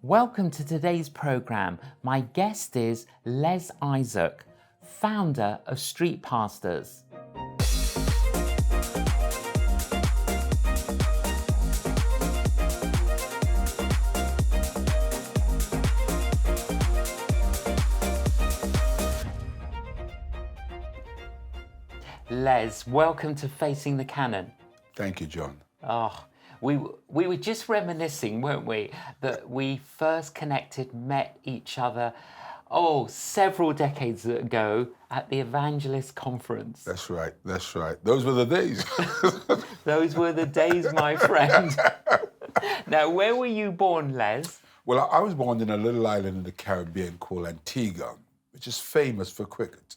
Welcome to today's programme. My guest is Les Isaac, founder of Street Pastors. Les, welcome to Facing the Canon. Thank you, John. Oh, we were just reminiscing, weren't we, that we first connected, met each other, several decades ago at the Evangelist Conference. That's right. Those were the days. Those were the days, my friend. Now, where were you born, Les? Well, I was born in a little island in the Caribbean called Antigua, which is famous for cricket.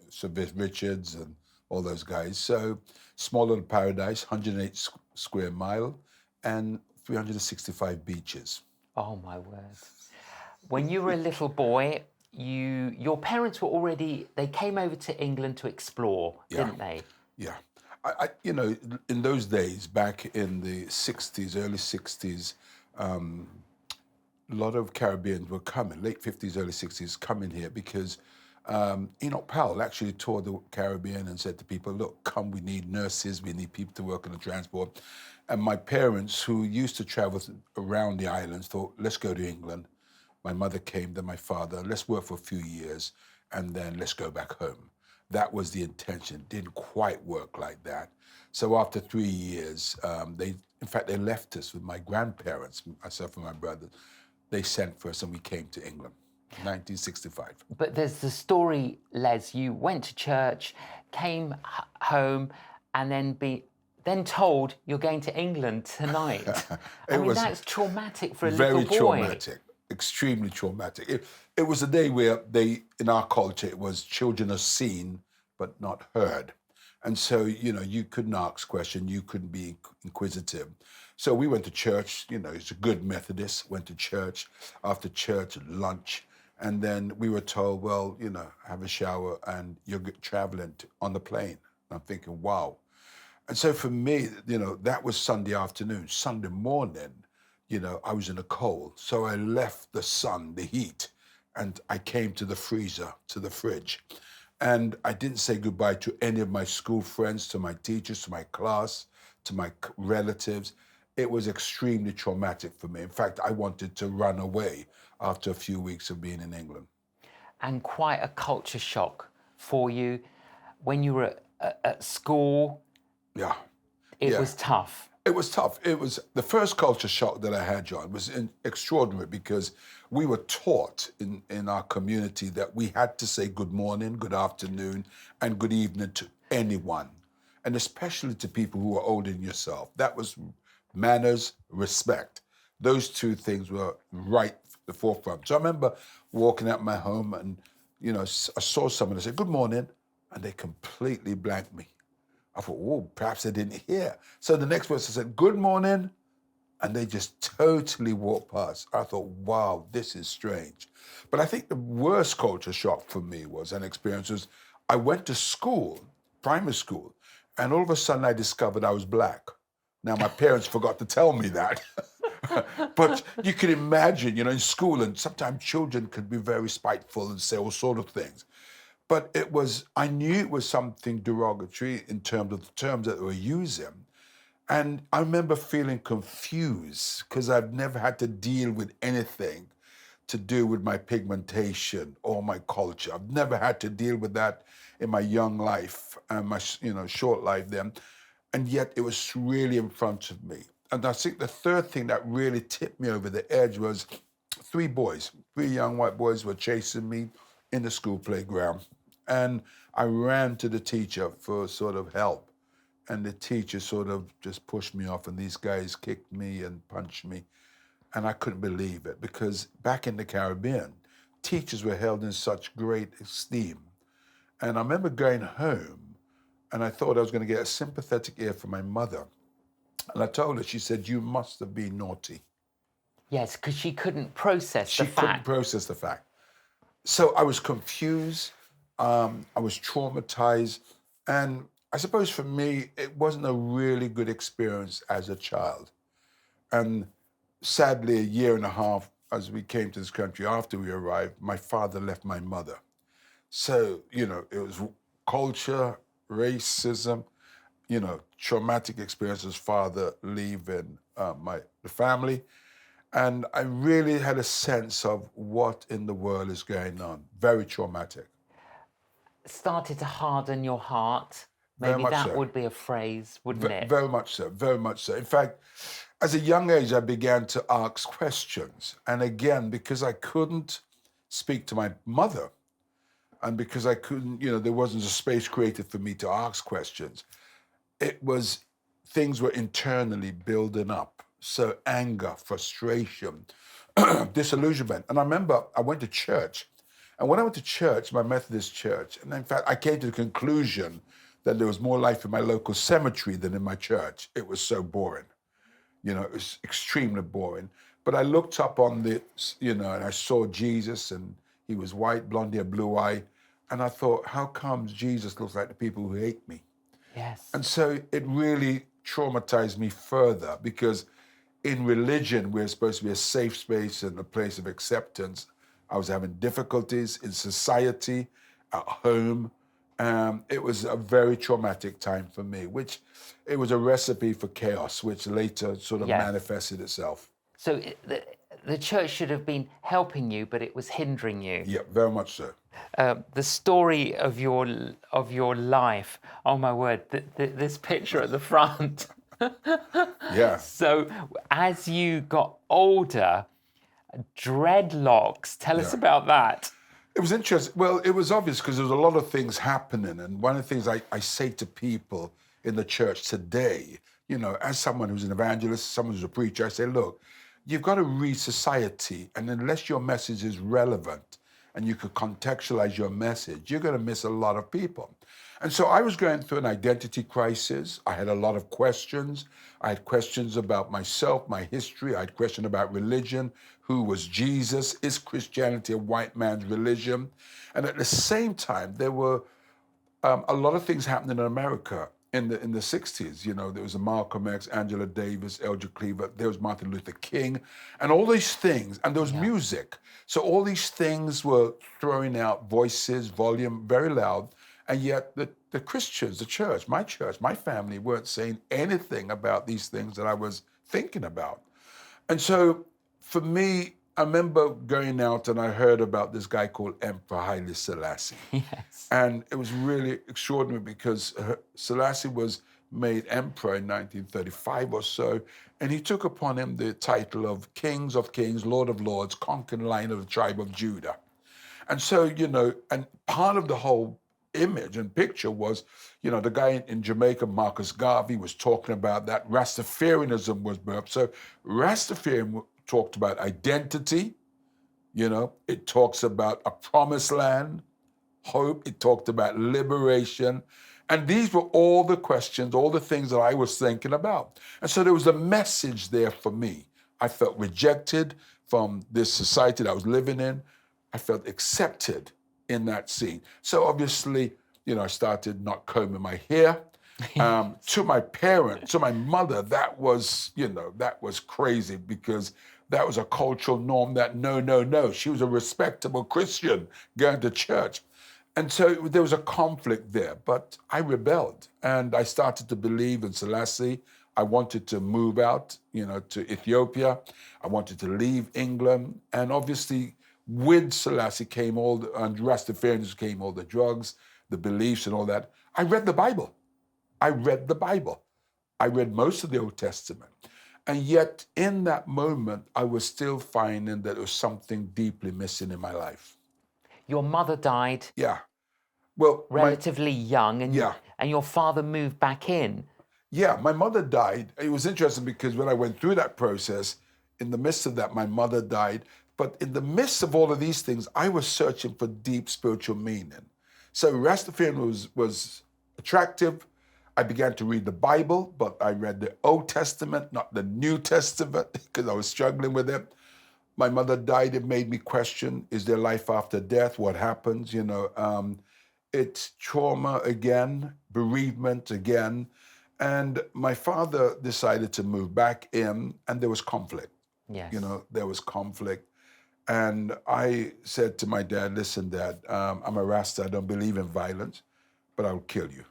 Sir Vic Richards and all those guys. So, small little paradise, 108 square mile and 365 beaches. Oh, my word. When you were a little boy, your parents were already, they came over to England to explore, didn't they? Yeah. I in those days, back in the 60s, early 60s, a lot of Caribbeans were coming, late 50s, early 60s, coming here because Enoch Powell actually toured the Caribbean and said to people, look, come, we need nurses, we need people to work on the transport. And my parents, who used to travel around the islands, thought, let's go to England. My mother came, then my father, let's work for a few years, and then let's go back home. That was the intention. Didn't quite work like that. So after 3 years, they left us with my grandparents, myself and my brother. They sent for us and we came to England, 1965. But there's the story, Les, you went to church, came home, and then told you're going to England tonight. That's traumatic for a little boy. Very traumatic. Extremely traumatic. It was a day where in our culture, it was children are seen but not heard. And so, you couldn't ask questions, you couldn't be inquisitive. So we went to church, it's a good Methodist, went to church, after church, lunch, and then we were told, well, have a shower and you're traveling on the plane. And I'm thinking, wow. And so for me, that was Sunday afternoon. Sunday morning, I was in the cold. So I left the sun, the heat, and I came to the freezer, to the fridge. And I didn't say goodbye to any of my school friends, to my teachers, to my class, to my relatives. It was extremely traumatic for me. In fact, I wanted to run away after a few weeks of being in England. And quite a culture shock for you when you were at school. Yeah. It was tough. It was tough. It was the first culture shock that I had, John, was extraordinary because we were taught in our community that we had to say good morning, good afternoon, and good evening to anyone, and especially to people who are older than yourself. That was manners, respect. Those two things were right at the forefront. So I remember walking out my home and, I saw someone and said, good morning, and they completely blanked me. I thought, perhaps they didn't hear. So the next person said, good morning, and they just totally walked past. I thought, wow, this is strange. But I think the worst culture shock for me was I went to school, primary school, and all of a sudden I discovered I was black. Now, my parents forgot to tell me that. But you can imagine, in school, and sometimes children could be very spiteful and say all sorts of things. But I knew it was something derogatory in terms of the terms that they were using. And I remember feeling confused because I've never had to deal with anything to do with my pigmentation or my culture. I've never had to deal with that in my young life and my short life then. And yet it was really in front of me. And I think the third thing that really tipped me over the edge was three young white boys were chasing me in the school playground. And I ran to the teacher for sort of help. And the teacher sort of just pushed me off, and these guys kicked me and punched me. And I couldn't believe it, because back in the Caribbean, teachers were held in such great esteem. And I remember going home, and I thought I was going to get a sympathetic ear from my mother. And I told her, she said, you must have been naughty. Yes, because she couldn't process the fact. She couldn't process the fact. So I was confused. I was traumatized, and I suppose for me, it wasn't a really good experience as a child. And sadly, a year and a half as we came to this country, after we arrived, my father left my mother. So, it was culture, racism, traumatic experiences, father leaving the family. And I really had a sense of what in the world is going on. Very traumatic. Started to harden your heart. Very Maybe much that so. would be a phrase, wouldn't it? Very much so, very much so. In fact, as a young age, I began to ask questions. And again, because I couldn't speak to my mother, and because I couldn't, there wasn't a space created for me to ask questions, things were internally building up. So anger, frustration, disillusionment. And I remember I went to church. And when I went to church, my Methodist church, and in fact, I came to the conclusion that there was more life in my local cemetery than in my church. It was so boring. It was extremely boring. But I looked up on and I saw Jesus, and he was white, blonde hair, blue eye. And I thought, how comes Jesus looks like the people who hate me? Yes. And so it really traumatized me further, because in religion, we're supposed to be a safe space and a place of acceptance. I was having difficulties in society, at home. It was a very traumatic time for me, which it was a recipe for chaos, which later sort of manifested itself. So the church should have been helping you, but it was hindering you. Yeah, very much so. The story of your life. Oh my word! This picture at the front. Yeah. So as you got older, dreadlocks. Tell us about that. It was interesting. Well, it was obvious because there was a lot of things happening. And one of the things I say to people in the church today, as someone who's an evangelist, someone who's a preacher, I say, look, you've got to read society. And unless your message is relevant and you could contextualize your message, you're going to miss a lot of people. And so I was going through an identity crisis. I had a lot of questions. I had questions about myself, my history. I had questions about religion. Who was Jesus? Is Christianity a white man's religion? And at the same time, there were a lot of things happening in America in the 60s. There was a Malcolm X, Angela Davis, Elder Cleaver. There was Martin Luther King, and all these things. And there was music. So all these things were throwing out voices, volume, very loud. And yet the Christians, the church, my family weren't saying anything about these things that I was thinking about. And so for me, I remember going out and I heard about this guy called Emperor Haile Selassie. Yes. And it was really extraordinary because Selassie was made emperor in 1935 or so, and he took upon him the title of Kings, Lord of Lords, conquering Lion of the tribe of Judah. And so, and part of the whole image and picture was, the guy in Jamaica, Marcus Garvey, was talking about that. Rastafarianism was birthed. So Rastafarianism talked about identity, it talks about a promised land, hope, it talked about liberation. And these were all the questions, all the things that I was thinking about. And so there was a message there for me. I felt rejected from this society that I was living in. I felt accepted in that scene. So obviously, I started not combing my hair. To my parents, to my mother, that was crazy, because that was a cultural norm that no. She was a respectable Christian going to church. And so there was a conflict there, but I rebelled and I started to believe in Selassie. I wanted to move out, to Ethiopia. I wanted to leave England. And obviously with Selassie came and Rastafarianism came all the drugs, the beliefs and all that. I read the Bible. I read most of the Old Testament. And yet in that moment, I was still finding that there was something deeply missing in my life. Your mother died. Yeah. Well, relatively young, and your father moved back in. Yeah, my mother died. It was interesting because when I went through that process, in the midst of that, my mother died. But in the midst of all of these things, I was searching for deep spiritual meaning. So Rastafarianism was attractive. I began to read the Bible, but I read the Old Testament, not the New Testament, because I was struggling with it. My mother died. It made me question, is there life after death? What happens? It's trauma again, bereavement again. And my father decided to move back in, and there was conflict. Yes. There was conflict. And I said to my dad, listen, Dad, I'm a Rasta. I don't believe in violence, but I'll kill you.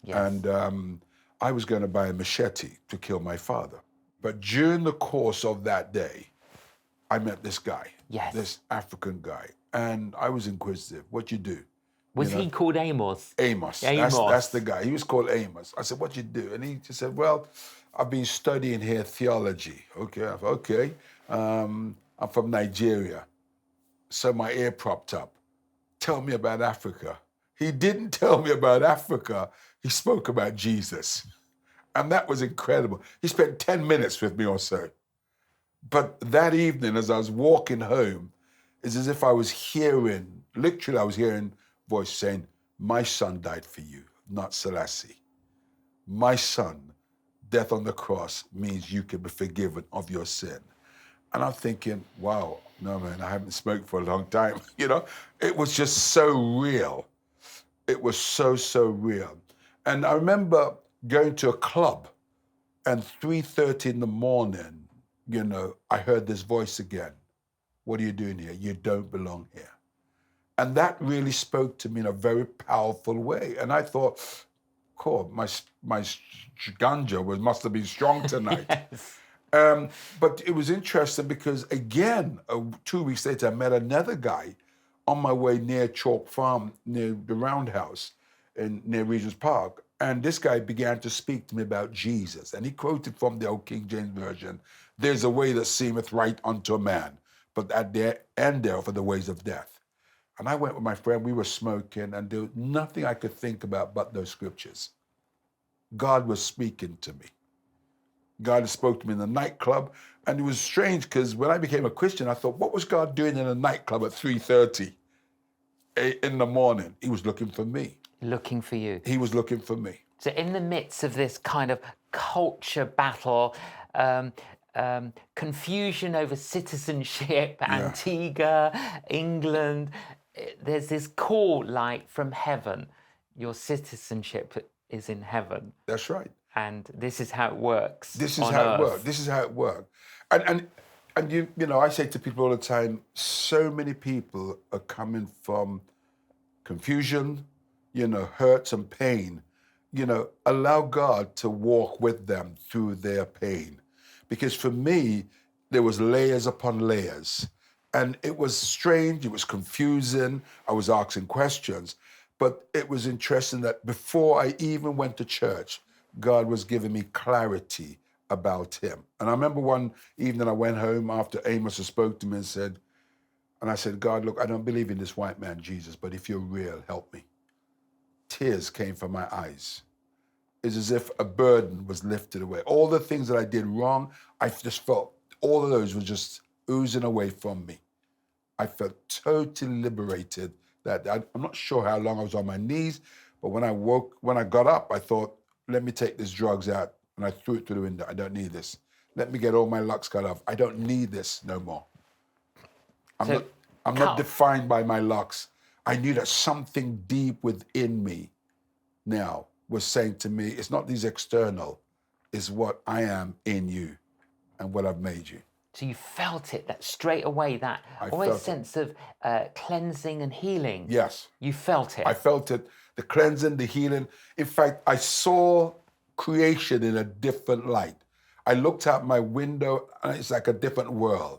Yes. And I was going to buy a machete to kill my father. But during the course of that day, I met this guy, Yes. this African guy, and I was inquisitive. What you do? Was he called Amos? Amos. Amos. That's the guy. He was called Amos. I said, what you do? And he just said, well, I've been studying here theology. Okay. I said, okay. I'm from Nigeria. So my ear propped up. Tell me about Africa. He didn't tell me about Africa. He spoke about Jesus. And that was incredible. He spent 10 minutes with me or so. But that evening, as I was walking home, it's as if I was hearing, literally I was hearing a voice saying, my son died for you, not Selassie. My son, death on the cross means you can be forgiven of your sin. And I'm thinking, wow, no, man, I haven't smoked for a long time. You know, it was just so real. It was so, so real. And I remember going to a club and 3:30 in the morning, you know, I heard this voice again. What are you doing here? You don't belong here. And that really spoke to me in a very powerful way. And I thought, cool, my ganja must have been strong tonight. Yes. But it was interesting because, again, 2 weeks later, I met another guy on my way near Chalk Farm, near the Roundhouse, near Regent's Park. And this guy began to speak to me about Jesus. And he quoted from the old King James Version, there's a way that seemeth right unto a man, but at the end thereof are the ways of death. And I went with my friend, we were smoking, and there was nothing I could think about but those scriptures. God was speaking to me. God spoke to me in the nightclub, and it was strange because when I became a Christian, I thought, what was God doing in a nightclub at 3:30 in the morning? He was looking for me. Looking for you. He was looking for me. So in the midst of this kind of culture battle, confusion over citizenship, Antigua, England, there's this call like from heaven, your citizenship is in heaven. That's right. And this is how it works. This is how it worked. This is how it worked. And you know, I say to people all the time, so many people are coming from confusion, you know, hurts and pain. You know, allow God to walk with them through their pain. Because for me, there was layers upon layers. And it was strange, it was confusing, I was asking questions. But it was interesting that before I even went to church, God was giving me clarity about him. And I remember one evening I went home after Amos spoke to me and I said, God, look, I don't believe in this white man, Jesus, but if you're real, help me. Tears came from my eyes. It's as if a burden was lifted away. All the things that I did wrong, I just felt all of those were just oozing away from me. I felt totally liberated. I'm not sure how long I was on my knees, but when I got up, I thought, let me take these drugs out, and I threw it through the window. I don't need this. Let me get all my locks cut off. I don't need this no more. I'm not defined by my locks. I knew that something deep within me now was saying to me, it's not these external, it's what I am in you and what I've made you. So you felt it, that straight away, that always sense of cleansing and healing. Yes. You felt it. I felt it, the cleansing, the healing. In fact, I saw creation in a different light. I looked out my window and it's like a different world.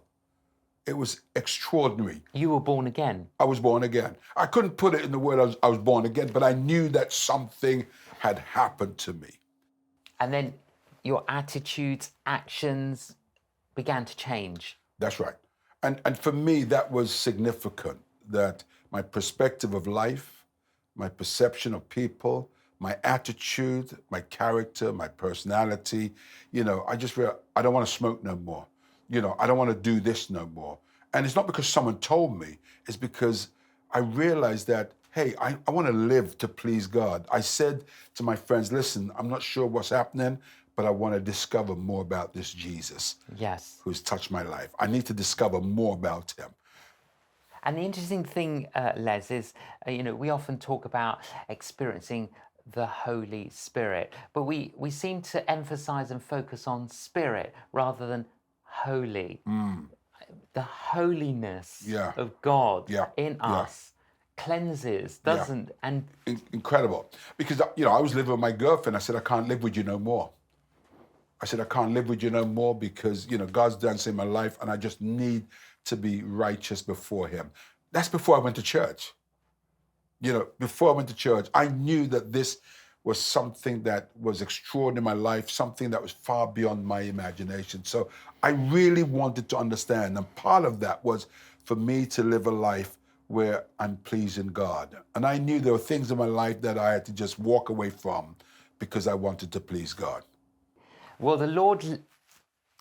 It was extraordinary. You were born again. I was born again. I couldn't put it in the word I was born again, but I knew that something had happened to me. And then your attitudes, actions began to change. That's right. And for me, that was significant, that my perspective of life, my perception of people, my attitude, my character, my personality, you know, I just realized I don't want to smoke no more. You know, I don't want to do this no more. And it's not because someone told me, it's because I realized that, hey, I want to live to please God. I said to my friends, listen, I'm not sure what's happening, but I want to discover more about this Jesus. Yes. Who's touched my life. I need to discover more about him. And the interesting thing, Les, is, you know, we often talk about experiencing the Holy Spirit, but we seem to emphasize and focus on spirit rather than holy. the holiness Yeah. of God Yeah. in Yeah. us cleanses, Yeah. doesn't? And Incredible. Because, you know, I was living with my girlfriend. I said, I can't live with you no more. I said, I can't live with you no more because, you know, God's done something in my life and I just need to be righteous before him. That's before I went to church. You know, before I went to church, I knew that this was something that was extraordinary in my life, something that was far beyond my imagination. So I really wanted to understand. And part of that was for me to live a life where I'm pleasing God. And I knew there were things in my life that I had to just walk away from because I wanted to please God. well, the Lord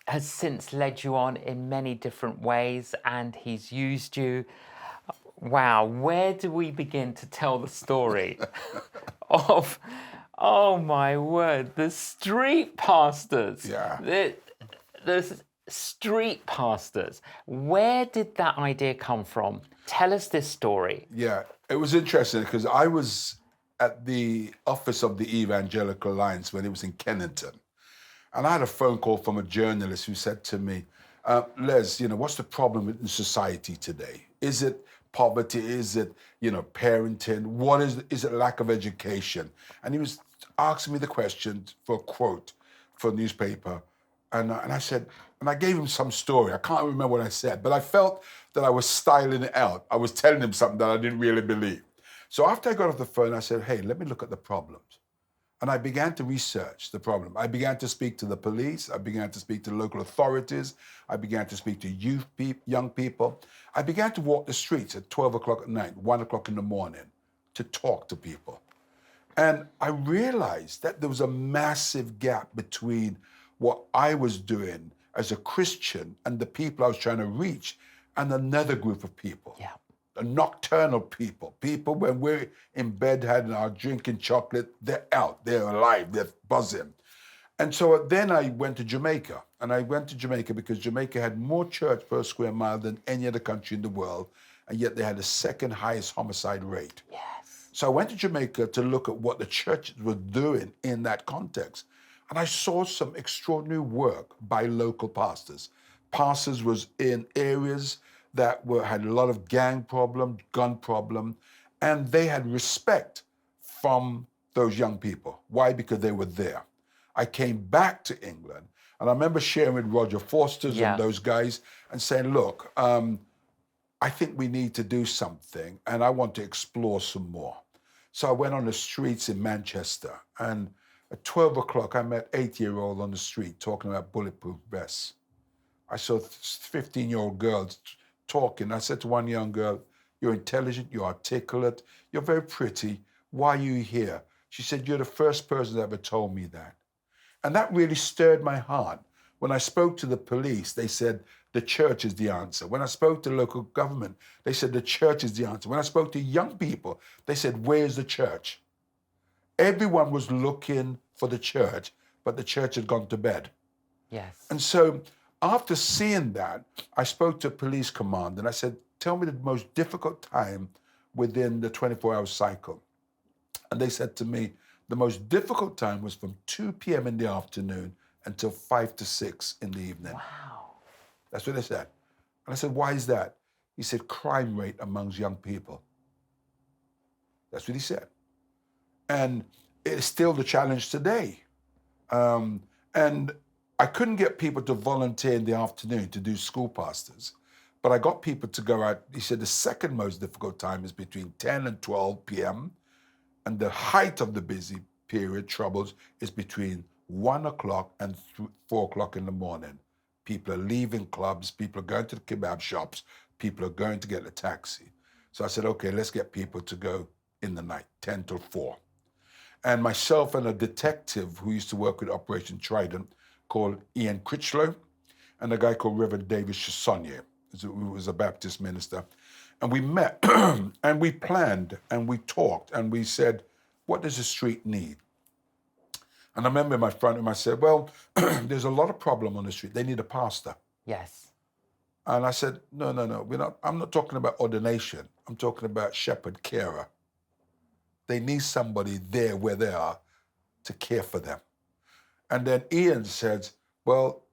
has since led you on in many different ways, and he's used you. Wow, where do we begin to tell the story of, oh my word, the street pastors? Yeah. The street pastors. Where did that idea come from? Tell us this story. Yeah, it was interesting because I was at the office of the Evangelical Alliance when it was in Kennington. And I had a phone call from a journalist who said to me, Les, you know, what's the problem in society today? Is it poverty? Is it, you know, parenting? What is it lack of education? And he was asking me the question for a quote for a newspaper. And I said, and I gave him some story. I can't remember what I said, but I felt that I was styling it out. I was telling him something that I didn't really believe. So after I got off the phone, I said, hey, let me look at the problems. And I began to research the problem. I began to speak to the police. I began to speak to local authorities. I began to speak to young people. I began to walk the streets at 12 o'clock at night, 1 o'clock in the morning, to talk to people. And I realized that there was a massive gap between what I was doing as a Christian and the people I was trying to reach and another group of people. Yeah. The nocturnal people when we're in bed having our drinking chocolate, they're out, they're alive, they're buzzing. And so then I went to Jamaica. And I went to Jamaica because Jamaica had more church per square mile than any other country in the world. And yet they had the second highest homicide rate. Yes. So I went to Jamaica to look at what the churches were doing in that context. And I saw some extraordinary work by local pastors. Pastors was in areas that had a lot of gang problem, gun problem, and they had respect from those young people. Why? Because they were there. I came back to England, and I remember sharing with Roger Foster's and those guys and saying, look, I think we need to do something, and I want to explore some more. So I went on the streets in Manchester, and at 12 o'clock, I met 8-year-old on the street talking about bulletproof vests. I saw 15-year-old girls talking. I said to one young girl, you're intelligent, you're articulate, you're very pretty. Why are you here? She said, you're the first person that ever told me that. And that really stirred my heart. When I spoke to the police, they said, the church is the answer. When I spoke to local government, they said, the church is the answer. When I spoke to young people, they said, where's the church? Everyone was looking for the church, but the church had gone to bed. Yes. And so after seeing that, I spoke to a police command and I said, tell me the most difficult time within the 24-hour cycle. And they said to me, the most difficult time was from 2 p.m. in the afternoon until 5 to 6 in the evening. Wow. That's what they said. And I said, why is that? He said, crime rate amongst young people. That's what he said. And it's still the challenge today. And I couldn't get people to volunteer in the afternoon to do school pastors, but I got people to go out. He said the second most difficult time is between 10 and 12 p.m. And the height of the busy period, troubles, is between 1 o'clock and 4 o'clock in the morning. People are leaving clubs, people are going to the kebab shops, people are going to get a taxi. So I said, okay, let's get people to go in the night, 10 till 4. And myself and a detective who used to work with Operation Trident called Ian Critchlow, and a guy called Reverend David Chassonnier, who was a Baptist minister. And we met and we planned and we talked and we said, what does the street need? And I remember in my front room, I said, well, there's a lot of problem on the street. They need a pastor. Yes. And I said, no, I'm not talking about ordination. I'm talking about shepherd carer. They need somebody there where they are to care for them. And then Ian said, well,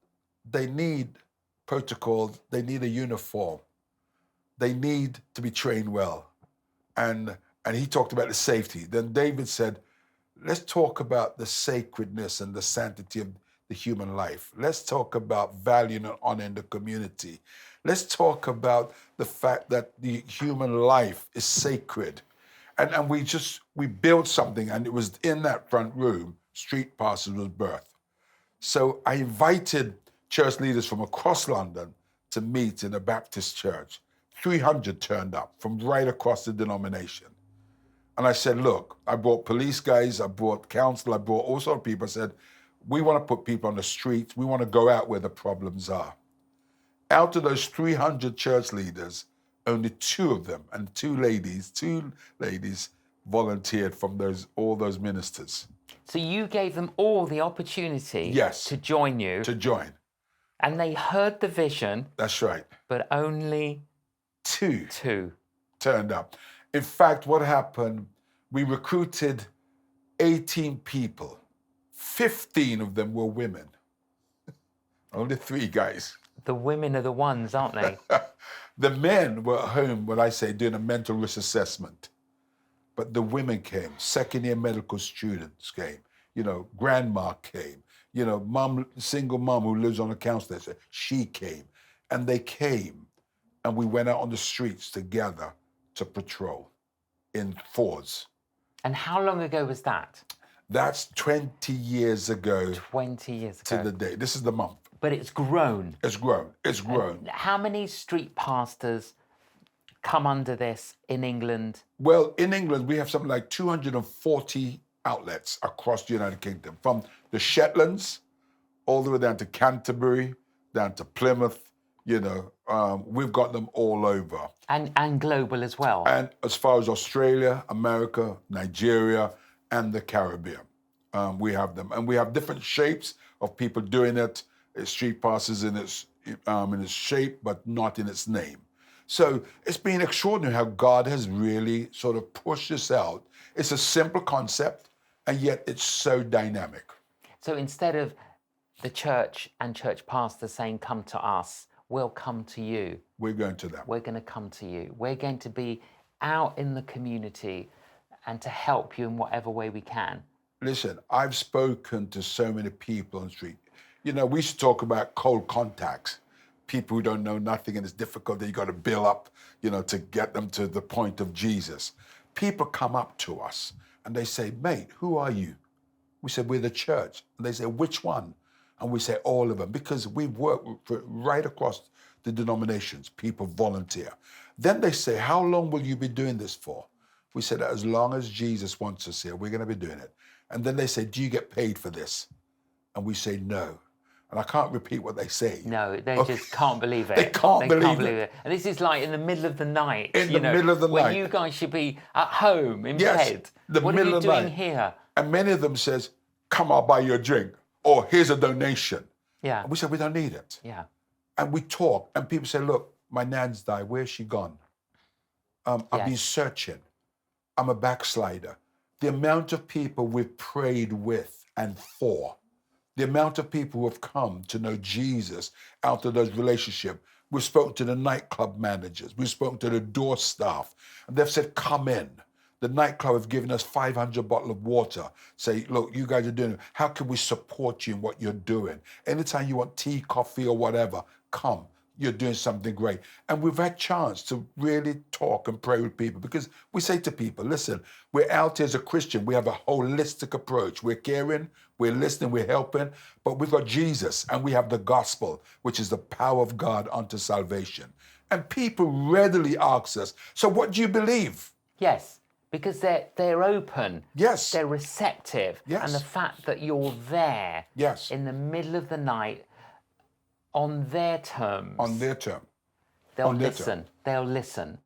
they need protocol. They need a uniform. They need to be trained well. And he talked about the safety. Then David said, let's talk about the sacredness and the sanctity of the human life. Let's talk about valuing and honoring the community. Let's talk about the fact that the human life is sacred. And we built something, and it was in that front room, Street Pastors was birthed. So I invited church leaders from across London to meet in a Baptist church. 300 turned up from right across the denomination. And I said, look, I brought police guys, I brought council, I brought all sorts of people. I said, we want to put people on the streets. We want to go out where the problems are. Out of those 300 church leaders, only two of them, and two ladies volunteered from all those ministers. So you gave them all the opportunity to join you. To join. And they heard the vision. That's right. But only two turned up. In fact, what happened, we recruited 18 people. 15 of them were women. Only 3 guys. The women are the ones, aren't they? The men were at home, when I say, doing a mental risk assessment. But the women came. Second-year medical students came. Grandma came. Single mom who lives on a council, she came. And they came. And we went out on the streets together to patrol in Fords. And how long ago was that? That's 20 years ago. 20 years ago. To the day. This is the month. But it's grown. It's grown. It's grown. And how many street pastors come under this in England? Well, in England, we have something like 240 outlets across the United Kingdom, from the Shetlands all the way down to Canterbury, down to Plymouth. We've got them all over. And global as well. And as far as Australia, America, Nigeria, and the Caribbean, we have them. And we have different shapes of people doing it. Street Pastors in its shape, but not in its name. So it's been extraordinary how God has really sort of pushed this out. It's a simple concept, and yet it's so dynamic. So instead of the church and church pastors saying, come to us, we'll come to you. We're going to them. We're going to come to you. We're going to be out in the community and to help you in whatever way we can. Listen, I've spoken to so many people on the street. We used to talk about cold contacts, people who don't know nothing, and it's difficult that you got to build up, to get them to the point of Jesus. People come up to us and they say, mate, who are you? We said, we're the church. And they say, which one? And we say, all of them, because we work right across the denominations. People volunteer. Then they say, how long will you be doing this for? We said, as long as Jesus wants us here, we're going to be doing it. And then they say, do you get paid for this? And we say, no. And I can't repeat what they say. No, they just can't believe it. They can't believe it. And this is like in the middle of the night. In the middle of the when night. You guys should be at home in bed. What are you doing here? And many of them says, come, I'll buy you a drink. Or here's a donation. Yeah. And we said, we don't need it. Yeah. And we talk. And people say, look, my nan's died. Where's she gone? I've been searching. I'm a backslider. The amount of people we've prayed with and for, the amount of people who have come to know Jesus out of those relationships. We've spoken to the nightclub managers. We've spoken to the door staff. And they've said, come in. The nightclub have given us 500 bottles of water. Say, look, you guys are doing it. How can we support you in what you're doing? Anytime you want tea, coffee, or whatever, come. You're doing something great. And we've had chance to really talk and pray with people, because we say to people, listen, we're out here as a Christian. We have a holistic approach. We're caring, we're listening, we're helping, but we've got Jesus and we have the gospel, which is the power of God unto salvation. And people readily ask us, so what do you believe? Yes, because they're open. Yes. They're receptive. Yes. And the fact that you're there in the middle of the night, on their terms. On their term. They'll listen. They'll listen.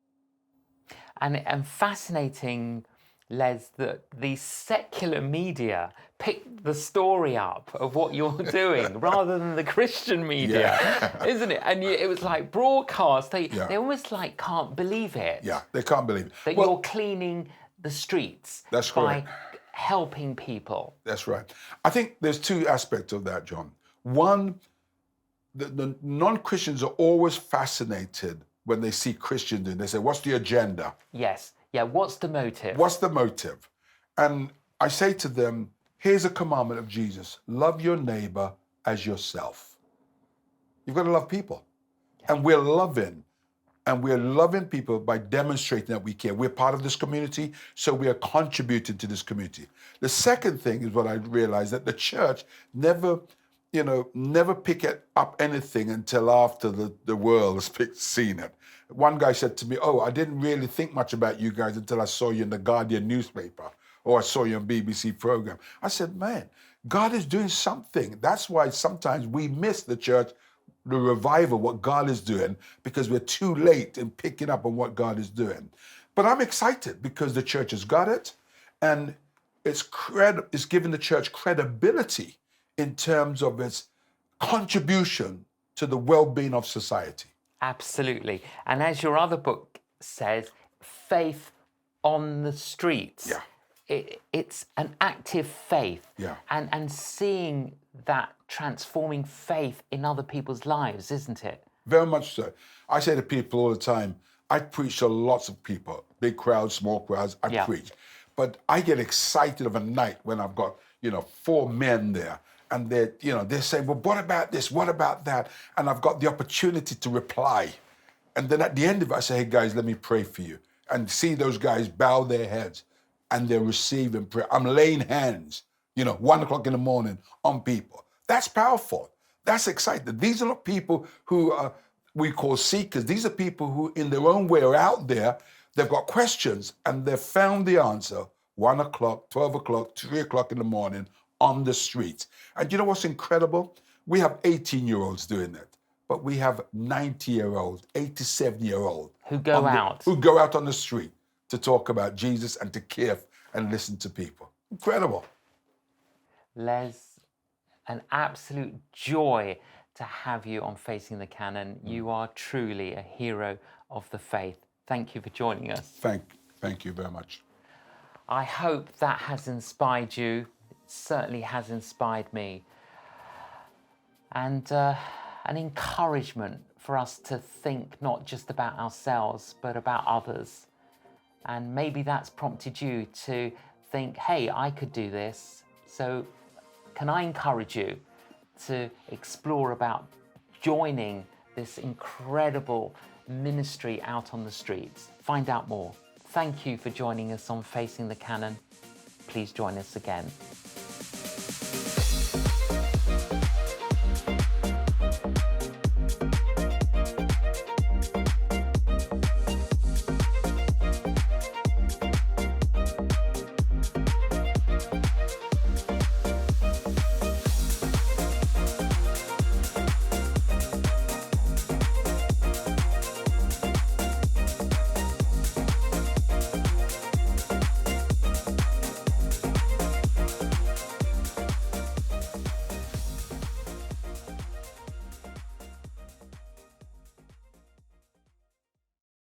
And fascinating, Les, that the secular media picked the story up of what you're doing rather than the Christian media, isn't it? And it was like broadcast. They almost like can't believe it. Yeah, they can't believe it. That you're cleaning the streets by helping people. That's right. I think there's two aspects of that, John. One, the non-Christians are always fascinated when they see Christians doing. They say, what's the agenda? Yes. Yeah, what's the motive? What's the motive? And I say to them, here's a commandment of Jesus. Love your neighbor as yourself. You've got to love people. And we're loving. And we're loving people by demonstrating that we care. We're part of this community, so we are contributing to this community. The second thing is what I realized, that the church never pick up anything until after the world has seen it. One guy said to me, oh, I didn't really think much about you guys until I saw you in the Guardian newspaper, or I saw you on BBC program. I said, man, God is doing something. That's why sometimes we miss the church, the revival, what God is doing, because we're too late in picking up on what God is doing. But I'm excited because the church has got it, and it's giving the church credibility in terms of its contribution to the well-being of society. Absolutely. And as your other book says, faith on the streets. Yeah. It's an active faith. Yeah. And seeing that transforming faith in other people's lives, isn't it? Very much so. I say to people all the time, I preach to lots of people, big crowds, small crowds, I preach. But I get excited of a night when I've got, 4 men there, and they're saying, well, what about this? What about that? And I've got the opportunity to reply. And then at the end of it, I say, hey guys, let me pray for you. And see those guys bow their heads and they're receiving prayer. I'm laying hands, 1 o'clock in the morning on people. That's powerful. That's exciting. These are not people who we call seekers. These are people who in their own way are out there. They've got questions and they've found the answer 1 o'clock, 12 o'clock, 3 o'clock in the morning on the streets. And you know what's incredible? We have 18-year-olds doing it, but we have 90-year-olds, 87-year-olds. Who go out. Who go out on the street to talk about Jesus and to care and listen to people. Incredible. Les, an absolute joy to have you on Facing the Canon. You are truly a hero of the faith. Thank you for joining us. Thank you very much. I hope that has inspired you. It certainly has inspired me. And an encouragement for us to think not just about ourselves, but about others. And maybe that's prompted you to think, hey, I could do this. So can I encourage you to explore about joining this incredible ministry out on the streets? Find out more. Thank you for joining us on Facing the Canon. Please join us again.